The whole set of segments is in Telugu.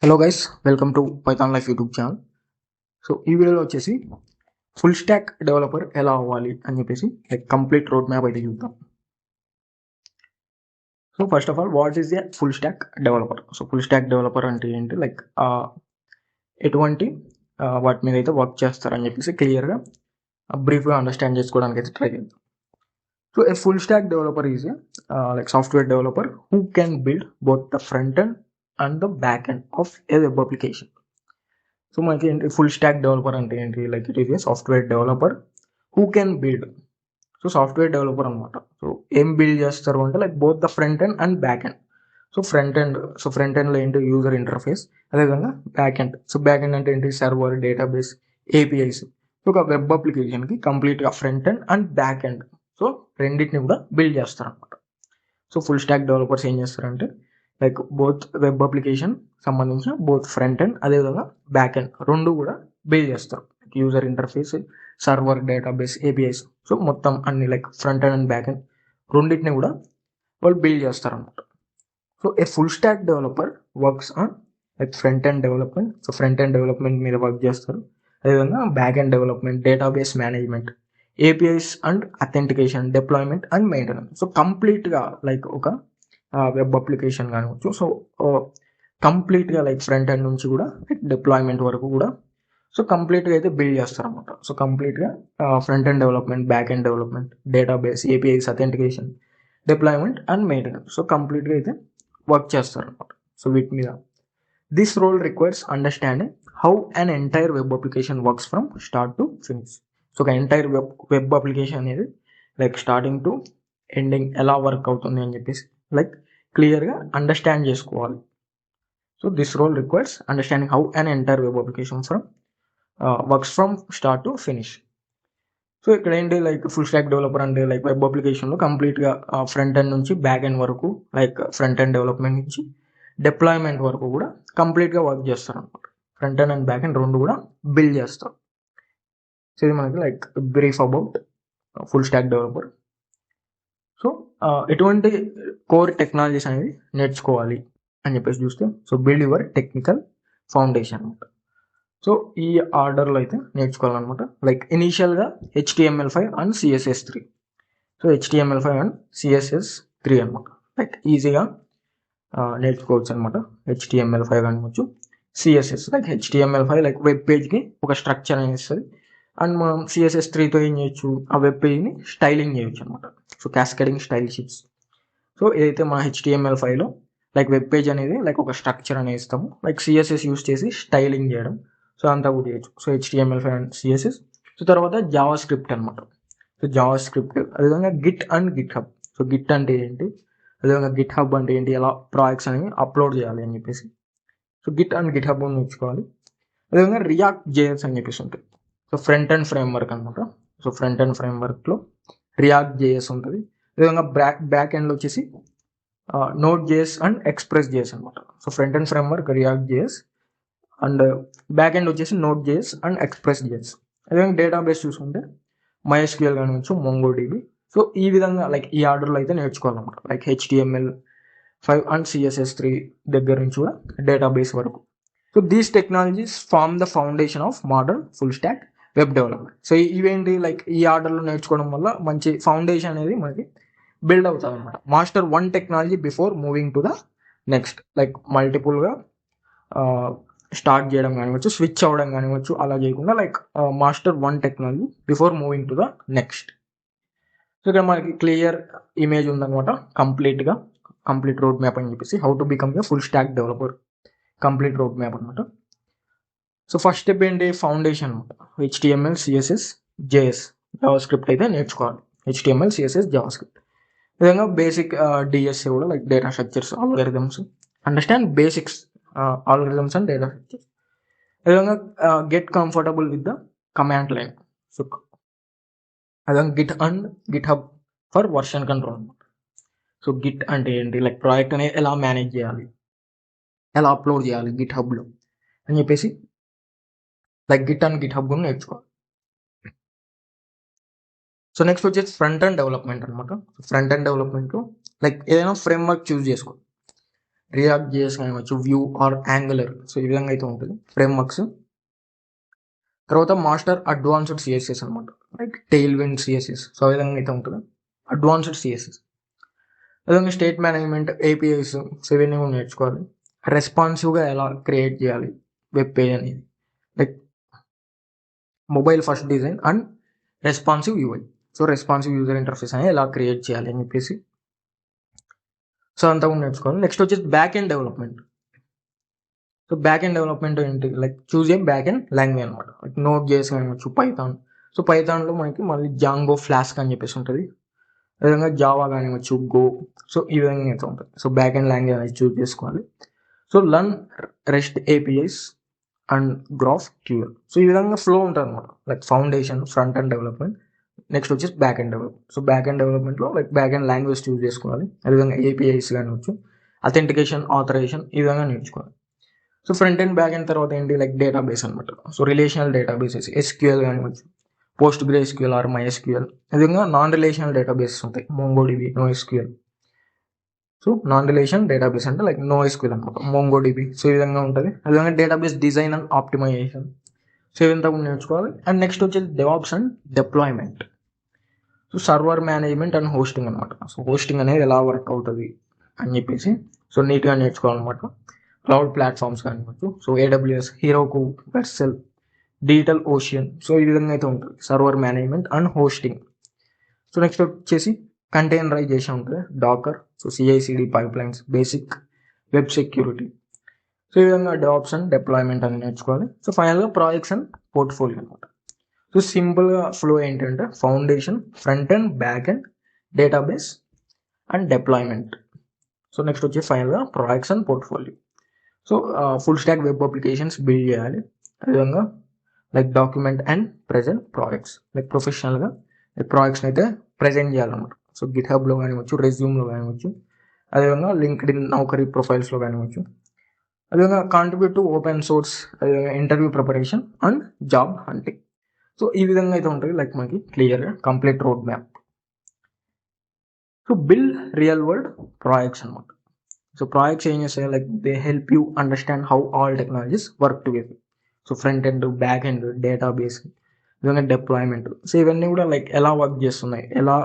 Hello guys, welcome to Python life YouTube channel. So ఈ వీడియోలో వచ్చేసి ఫుల్ స్టాక్ డెవలపర్ ఎలా అవ్వాలి అని చెప్పేసి కంప్లీట్ రోడ్ మ్యాప్ అయితే చూద్దాం. So first of all, what is a full stack developer? So full stack developer అంటే ఏంటి, ఎటువంటి వాటి మీద అయితే వర్క్ చేస్తారని చెప్పేసి క్లియర్గా బ్రీఫ్గా అండర్స్టాండ్ చేసుకోవడానికి అయితే ట్రై చేద్దాం. So A full stack developer is software developer who can build both the front end and the back end of A web application. So మనకి ఏంటి ఫుల్ స్టాక్ డెవలపర్ అంటే ఏంటి, it is a software developer who can build. So software developer అనమాట. సో ఏం బిల్డ్ చేస్తారు అంటే both the front end and back end. Front ఎండ్లో ఏంటి, యూజర్ ఇంటర్ఫేస్. అదేవిధంగా back end. So back end అంటే ఏంటి, సర్వర్, డేటాబేస్, ఏపీఐస్. సో ఒక వెబ్ అప్లికేషన్కి కంప్లీట్గా front end and back end, so రెండింటిని కూడా బిల్డ్ చేస్తారు అనమాట. సో ఫుల్ స్టాక్ డెవలపర్స్ ఏం చేస్తారంటే బోత్ వెబ్ అప్లికేషన్ సంబంధించిన బోత్ ఫ్రంట్ ఎండ్ అదేవిధంగా బ్యాక్ ఎండ్ రెండు కూడా బిల్డ్ చేస్తారు. User interface, server, database, APIs. So మొత్తం అన్ని front end and back end రెండింటిని కూడా వాళ్ళు బిల్డ్ చేస్తారు అనమాట. So A full stack developer works on front end development. So front end development మీద వర్క్ చేస్తారు. అదేవిధంగా back end development, database management, APIs and authentication, deployment and maintenance. So కంప్లీట్గా ఒక వెబ్ అప్లికేషన్ కానివచ్చు. సో కంప్లీట్గా ఫ్రంట్ ఎండ్ నుంచి కూడా డిప్లాయ్మెంట్ వరకు కూడా సో కంప్లీట్గా అయితే బిల్డ్ చేస్తారు అనమాట. సో కంప్లీట్గా front end development, back end development, database, APIs, authentication, deployment and maintenance. So కంప్లీట్గా అయితే వర్క్ చేస్తారు అనమాట. సో వీటి మీద this role requires understanding how an entire web application works from start to finish. So ఒక ఎంటైర్ వెబ్ అప్లికేషన్ అనేది స్టార్టింగ్ టు ఎండింగ్ ఎలా వర్క్ అవుతుంది అని చెప్పేసి క్లియర్గా అండర్స్టాండ్ చేసుకోవాలి. So this role requires understanding how an entire web application works from start to finish. So ఇక్కడ ఏంటి ఫుల్ స్టాక్ డెవలపర్ అంటే వెబ్ అప్లికేషన్లో కంప్లీట్గా ఫ్రంట్ ఎండ్ నుంచి బ్యాక్ ఎండ్ వరకు ఫ్రంట్ ఎండ్ డెవలప్మెంట్ నుంచి డిప్లాయ్మెంట్ వరకు కూడా కంప్లీట్గా వర్క్ చేస్తారు అనమాట. Front end and back end రెండు కూడా బిల్డ్ చేస్తారు. సో ఇది మనకి brief about full stack developer. So ఎటువంటి కోర్ టెక్నాలజీస్ అనేవి నేర్చుకోవాలి అని చెప్పేసి చూస్తే, so build your technical foundation అనమాట. సో ఈ ఆర్డర్లో అయితే నేర్చుకోవాలన్నమాట. ఇనీషియల్గా HTML5 and CSS3. So HTML5 and CSS3 అనమాట. ఈజీగా నేర్చుకోవచ్చు అనమాట. HTML5 కానివచ్చు, CSS. HTML5 వెబ్ పేజ్కి ఒక స్ట్రక్చర్ అనేది ఇస్తుంది. అండ్ మనం CSS3తో ఏం చేయొచ్చు, ఆ వెబ్ పేజ్ని స్టైలింగ్ చేయొచ్చు అనమాట. So cascading style sheets. So ఏదైతే మన HTML5లో వెబ్ పేజ్ అనేది ఒక స్ట్రక్చర్ అనేది ఇస్తాము, CSS యూస్ చేసి స్టైలింగ్ చేయడం. సో అంతా కూడా చేయొచ్చు. So HTML5 and CSS. So తర్వాత జావా స్క్రిప్ట్ అనమాట. సో జావా స్క్రిప్ట్, అదేవిధంగా Git and GitHub. So Git అంటే ఏంటి, అదేవిధంగా గిట్ హబ్ అంటే ఏంటి, ఎలా ప్రాజెక్ట్స్ అనేవి అప్లోడ్ చేయాలి అని చెప్పేసి. So Git and GitHub నేర్చుకోవాలి. అదేవిధంగా రియాక్ట్ జేఎస్ అని చెప్పేసి ఉంటుంది. సో ఫ్రంట్ అండ్ ఫ్రేమ్వర్క్ అనమాట. సో ఫ్రంట్ అండ్ ఫ్రేమ్వర్క్లో రియాక్ట్ జేఎస్ ఉంటుంది. అదేవిధంగా బ్యాక్ ఎండ్లో వచ్చేసి Node JS and Express JS అనమాట. So front end framework React JS and back end వచ్చేసి Node JS and Express JS. అదేవిధంగా డేటాబేస్ చూసుకుంటే MySQL కానివచ్చు, MongoDB. సో ఈ విధంగా ఈ ఆర్డర్లో అయితే నేర్చుకోవాలన్నమాట. HTML5 అండ్ CSS3 దగ్గర నుంచి కూడా డేటాబేస్ వరకు. So these technologies form the foundation of modern full stack web development. So ఇవేంటి, ఈ ఆర్డర్లో నేర్చుకోవడం వల్ల మంచి ఫౌండేషన్ అనేది మనకి బిల్డ్ అవుతుంది అనమాట. Master one technology before moving to the next. మల్టిపుల్గా స్టార్ట్ చేయడం కానివచ్చు, స్విచ్ అవ్వడం కానివచ్చు, అలా చేయకుండా master one technology before moving to the next. So ఇక్కడ మనకి క్లియర్ ఇమేజ్ ఉందన్నమాట. కంప్లీట్ రోడ్ మ్యాప్ అని చెప్పేసి how to become a full stack developer, complete road map అనమాట. సో ఫస్ట్ స్టెప్ ఏంటి, ఫౌండేషన్ అనమాట. HTML, CSS, JS, JavaScript అయితే నేర్చుకోవాలి. HTML, CSS, JavaScript. విధంగా బేసిక్ DSA కూడా data structures, algorithms, understand basics algorithms and data structures. విధంగా get comfortable with the command line. So అదేవిధంగా Git and GitHub for version control అనమాట. సో గిట్ అంటే ఏంటి, ప్రాజెక్ట్ అనేది ఎలా మేనేజ్ చేయాలి, ఎలా అప్లోడ్ చేయాలి గిట్ హబ్లో అని చెప్పేసి గిట్ అండ్ గిట్ హబ్ కూడా నేర్చుకోవాలి. సో నెక్స్ట్ వచ్చేసి ఫ్రంట్ అండ్ డెవలప్మెంట్ అనమాట. ఫ్రంట్ అండ్ డెవలప్మెంట్లో ఏదైనా ఫ్రేమ్వర్క్ చూస్ చేసుకోవాలి. రియాక్ట్ జేఎస్ కానివచ్చు, వ్యూ ఆర్ యాంగులర్. సో ఈ విధంగా అయితే ఉంటుంది ఫ్రేమ్వర్క్స్. తర్వాత మాస్టర్ అడ్వాన్స్డ్ సిఎస్ఎస్ అనమాట, like Tailwind CSS. So ఆ విధంగా అయితే ఉంటుంది అడ్వాన్స్డ్ సిఎస్ఎస్. అదేవిధంగా స్టేట్ మేనేజ్మెంట్ ఏపీఐస్. సో ఇవన్నీ కూడా నేర్చుకోవాలి. రెస్పాన్సివ్గా ఎలా క్రియేట్ చేయాలి వెబ్ పేజ్ అనేది, like mobile first design and responsive UI. So responsive user interface అనేది ఎలా క్రియేట్ చేయాలి అని చెప్పేసి సో అంతా కూడా నేర్చుకోవాలి. నెక్స్ట్ వచ్చేసి back end development. So back end development ఏంటి, like choose a back end language అనమాట, లైక్ నోట్ జేఎస్ కానివచ్చు, పైథాన్. సో పైథాన్లో మనకి మళ్ళీ జాంగో ఫ్లాస్క్ అని చెప్పేసి ఉంటుంది. అదేవిధంగా జావా కానివచ్చు, గో. సో ఈ విధంగా అయితే ఉంటుంది. సో బ్యాక్ ఎండ్ లాంగ్వేజ్ అనేది చూజ్ చేసుకోవాలి. So learn REST APIs and GraphQL. So ఈ విధంగా ఫ్లో ఉంటుంది అనమాట, like foundation, front end development, next వచ్చేసి back end development. So back end డెవలప్మెంట్లో like back end language choose చేసుకోవాలి. అదేవిధంగా ఏపీఐస్ కానివచ్చు, అథెంటికేషన్, ఆథరైజేషన్ ఈ విధంగా నేర్చుకోవాలి. So front end back end తర్వాత ఏంటి, లైక్ డేటాబేస్ అనమాట. సో రిలేషనల్ డేటాబేసెస్, ఎస్క్యూఎల్ కానివచ్చు, post grey SQL are MySQL. అదేవిధంగా నాన్ రిలేషనల్ డేటాబేసెస్ ఉంటాయి, MongoDB, NoSQL. So non relation database అంటే లైక్ నో ఎస్క్యూఎల్ అనమాట, మోంగోడిబి. సో ఈ విధంగా ఉంటుంది. అదేవిధంగా database design and optimization. So ఇదంతా కూడా నేర్చుకోవాలి. అండ్ నెక్స్ట్ వచ్చేసి DevOps and deployment. So server management and hosting అనమాట. సో హోస్టింగ్ అనేది ఎలా వర్క్ అవుతుంది అని చెప్పేసి సో నీట్గా నేర్చుకోవాలన్నమాట. క్లౌడ్ ప్లాట్ఫామ్స్ కానివచ్చు, so AWS, Heroku, Vercel, Digital Ocean. So ఈ విధంగా అయితే ఉంటుంది server management and hosting. So next వచ్చేసి కంటైనరైజేషన్ ఉంటుంది, Docker. So CICD pipelines, basic web security. So ఈ విధంగా డెవాప్స్ అండ్ డిప్లాయ్మెంట్ అని నేర్చుకోవాలి. సో ఫైనల్గా ప్రాజెక్ట్స్ అండ్ పోర్ట్ఫోలియో అనమాట. సో సింపుల్గా ఫ్లో ఏంటంటే foundation, front end, back end, database and deployment. So next వచ్చి ఫైనల్గా projects and portfolio. So full stack web applications build చేయాలి. అదేవిధంగా like document and present projects, like ప్రొఫెషనల్గా ప్రాజెక్ట్స్ని అయితే ప్రజెంట్ చేయాలన్నమాట. సో గిట్ హబ్లో కానివచ్చు, రెజ్యూమ్లో కానివచ్చు, అదేవిధంగా లింక్డ్ఇన్, నౌకరీ ప్రొఫైల్స్లో కానివచ్చు. అదేవిధంగా కాంట్రిబ్యూట్ టు ఓపెన్ సోర్స్, అదేవిధంగా interview preparation and job hunting. So ఈ విధంగా అయితే ఉంటుంది లైక్ మనకి క్లియర్గా complete road map. So build real world projects అనమాట. సో ప్రాజెక్ట్స్ ఏం చేస్తాయి, like they help you understand how all technologies work together. So front end, back end, database, విధంగా డిప్లాయ్మెంట్. సో ఇవన్నీ కూడా లైక్ ఎలా వర్క్ చేస్తున్నాయి, ఎలా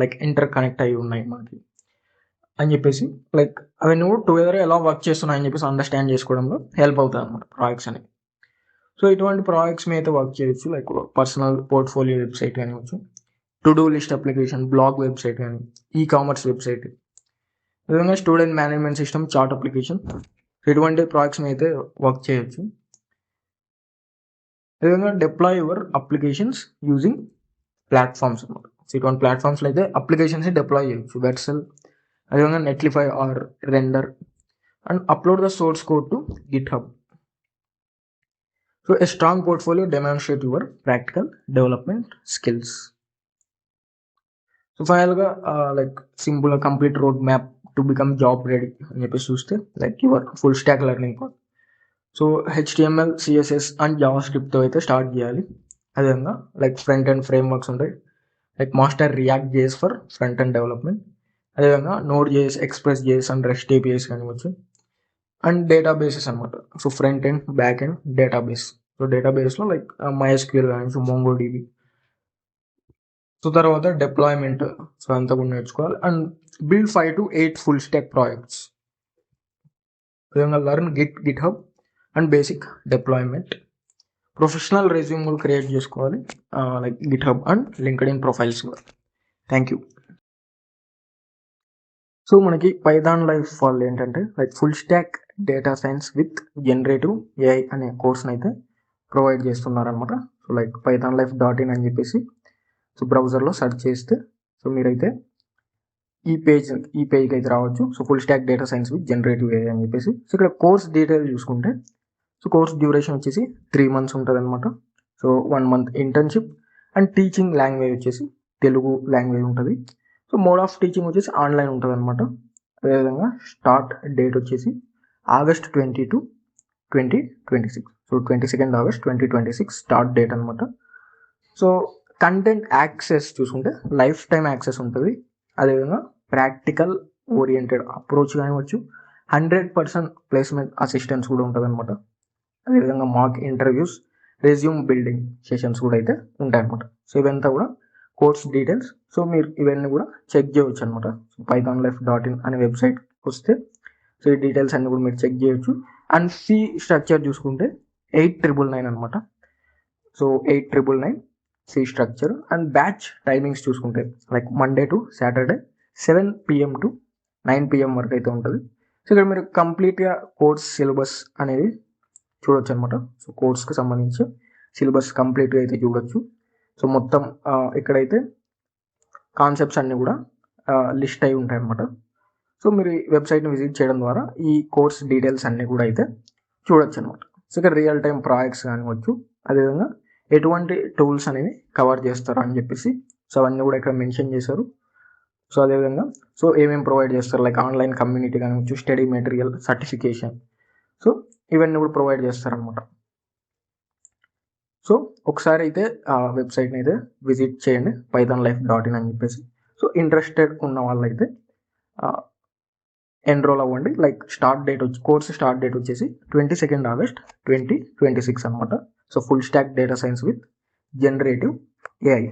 లైక్ ఇంటర్ కనెక్ట్ అయ్యి ఉన్నాయి మనకి అని చెప్పేసి, లైక్ అవన్నీ కూడా టుగెదర్ ఎలా వర్క్ చేస్తున్నాయి అని చెప్పేసి అండర్స్టాండ్ చేసుకోవడంలో హెల్ప్ అవుతుంది అనమాట ప్రాజెక్ట్స్ అనేవి. సో ఇటువంటి ప్రాజెక్ట్స్ మీద అయితే వర్క్ చేయొచ్చు, లైక్ పర్సనల్ పోర్ట్ఫోలియో వెబ్సైట్ కానివచ్చు, to do list application, blog website కానీ, ఈ కామర్స్ వెబ్సైట్, విధంగా student management system, chart application. ఇటువంటి ప్రాజెక్ట్స్ మీద అయితే వర్క్ చేయొచ్చు. అదేవిధంగా deploy your applications using platforms అనమాట. సో ఇటువంటి ప్లాట్ఫామ్స్లో అయితే అప్లికేషన్స్ డిప్లాయ్ చేయొచ్చు, వెర్సెల్, అదేవిధంగా Netlify or Render, and upload the source code to GitHub. So a strong portfolio demonstrate your practical development skills. So ఫైనల్గా like simple complete road map to become job ready అని చెప్పేసి చూస్తే like your full stack learning path. So HTML, CSS and జావా స్క్రిప్ట్తో అయితే స్టార్ట్ చేయాలి. అదేవిధంగా లైక్ ఫ్రంట్ అండ్ ఫ్రేమ్వర్క్స్ ఉంటాయి, like master React JS for front end development. అదేవిధంగా Node JS, Express JS and REST APIs కానివచ్చు. అండ్ డేటాబేసెస్ అనమాట. So front end, back end, database. So డేటాబేస్లో లైక్ MySQL కానివచ్చు, MongoDB. సో తర్వాత డిప్లాయ్మెంట్, సో అంతా కూడా నేర్చుకోవాలి. And build 5 to 8 full stack projects. విధంగా learn GitHub and basic deployment. Professional resume కూడా క్రియేట్ చేసుకోవాలి, like GitHub and LinkedIn profiles కూడా. Thank you. సో మనకి పైథాన్ లైఫ్ వాళ్ళు ఏంటంటే like full stack data science with generative AI అనే కోర్స్ని అయితే ప్రొవైడ్ చేస్తున్నారనమాట. సో లైక్ pythonlife.in అని చెప్పేసి సో బ్రౌజర్లో సెర్చ్ చేస్తే సో మీరైతే ఈ పేజ్కి అయితే రావచ్చు. So full stack data science with generative AI అని చెప్పేసి. సో ఇక్కడ కోర్స్ డీటెయిల్ చూసుకుంటే సో కోర్స్ డ్యూరేషన్ వచ్చేసి 3 months ఉంటుంది అనమాట. So 1 month internship and teaching language వచ్చేసి తెలుగు లాంగ్వేజ్ ఉంటుంది. సో మోడ్ ఆఫ్ టీచింగ్ వచ్చేసి ఆన్లైన్ ఉంటుంది అనమాట. అదేవిధంగా స్టార్ట్ డేట్ వచ్చేసి August 20 to 2026. So 22nd August 2026 start date అనమాట. సో కంటెంట్ యాక్సెస్ చూసుకుంటే లైఫ్ టైం యాక్సెస్ ఉంటుంది. అదేవిధంగా ప్రాక్టికల్ ఓరియంటెడ్ అప్రోచ్ కానివచ్చు, 100% ప్లేస్మెంట్ అసిస్టెన్స్ కూడా ఉంటుంది అనమాట. అదేవిధంగా mock interviews, resume building sessions కూడా అయితే ఉంటాయి అనమాట. సో ఇవంతా కూడా కోర్స్ డీటెయిల్స్. సో మీరు ఇవన్నీ కూడా చెక్ చేయవచ్చు అనమాట. సో pythonlife.in అనే వెబ్సైట్ వస్తే సో ఈ డీటెయిల్స్ అన్ని కూడా మీరు చెక్ చేయొచ్చు. అండ్ ఫీ స్ట్రక్చర్ చూసుకుంటే 8,999 అనమాట. So 8,999 fee structure. And batch timings చూసుకుంటే like Monday to Saturday 7 PM to 9 PM వరకు అయితే ఉంటుంది. సో ఇక్కడ మీరు కంప్లీట్గా కోర్స్ సిలబస్ అనేది చూడొచ్చు అనమాట. సో కోర్స్కి సంబంధించి సిలబస్ కంప్లీట్గా అయితే చూడొచ్చు. సో మొత్తం ఇక్కడైతే కాన్సెప్ట్స్ అన్నీ కూడా లిస్ట్ అయి ఉంటాయి అనమాట. సో మీరు ఈ వెబ్సైట్ని విజిట్ చేయడం ద్వారా ఈ కోర్స్ డీటెయిల్స్ అన్నీ కూడా అయితే చూడొచ్చు అనమాట. సో ఇక్కడ రియల్ టైం ప్రాజెక్ట్స్ కానివచ్చు, అదేవిధంగా ఎటువంటి టూల్స్ అనేవి కవర్ చేస్తారు అని చెప్పేసి సో అవన్నీ కూడా ఇక్కడ మెన్షన్ చేశారు. సో అదేవిధంగా సో ఏమేమి ప్రొవైడ్ చేస్తారు, లైక్ ఆన్లైన్ కమ్యూనిటీ కానివచ్చు, స్టడీ మెటీరియల్, సర్టిఫికేషన్, సో ఇవన్నీ కూడా ప్రొవైడ్ చేస్తారనమాట. సో ఒకసారి అయితే ఆ వెబ్సైట్ని అయితే విజిట్ చేయండి, pythonlife.in అని చెప్పేసి. సో ఇంట్రెస్టెడ్ ఉన్న వాళ్ళైతే ఎన్రోల్ అవ్వండి. లైక్ స్టార్ట్ డేట్ వచ్చి కోర్స్ స్టార్ట్ డేట్ వచ్చేసి 22 August 2026 అనమాట. So full stack data science with generative AI.